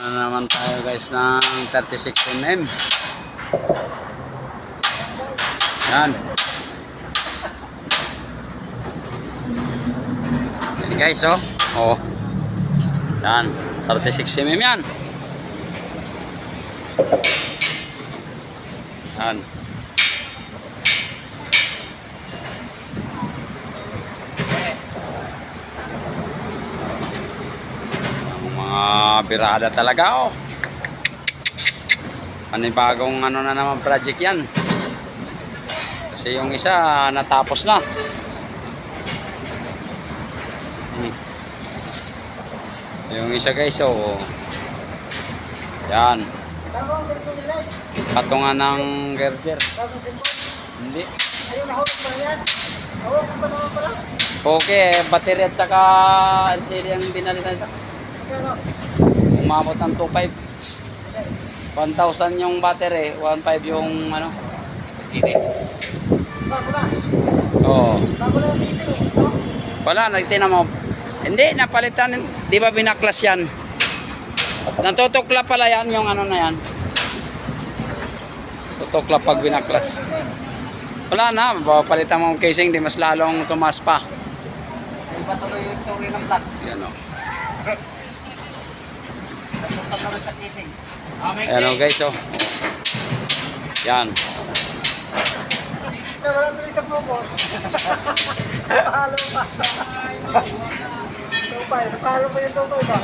Ano naman tayo guys ng 36mm. Yan. Yan guys, oh. Oh. Yan, 36mm yan. Yan. Birada talaga, oh. Panibagong ano na naman project yan. Kasi yung isa natapos na. Yung isa guys, oh. Yan. Patungan ng girder. Hindi. Okay, battery at saka LCD ang binalitan ito. Umabot ng 2.5. 1,000 yung battery, 1.5 yung ano, LCD. Oo. Wala, nagtinan mo. Hindi, napalitan. Di ba binaklas yan? Natutukla pala yan, yung ano na yan. Tutukla pag binaklas. Wala na, palitan mo yung casing, di mas lalong tumas pa. Iba tuloy yung story ng vlog. Yan o. Sa casing. Ayan o guys, oh. Yan. Wala tuloy sa focus. Napahalo pa. Tupay, napahalo pa yung tupay ba?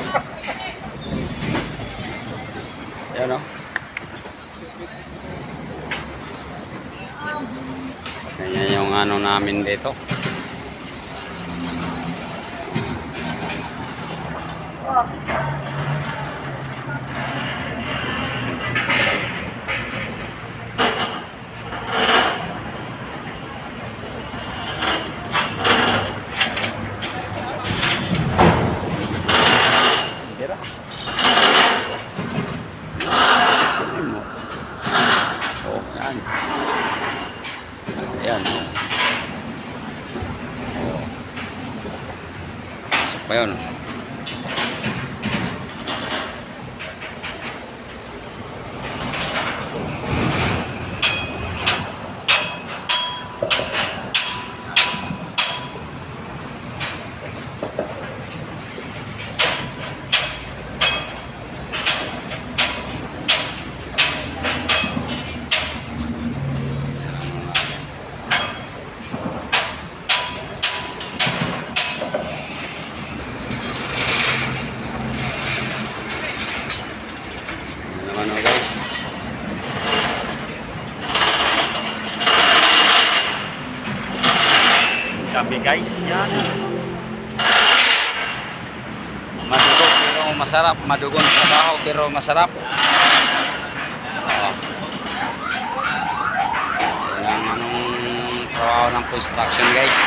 Yan o. Ganyan yung ano namin dito. Oh, yan. Ayan. Oh. Pasok pa yun. Ano guys, kape guys, yan. Madugo pero masarap, madugong trabaho pero masarap. Yan ang anong trabaho ng construction guys.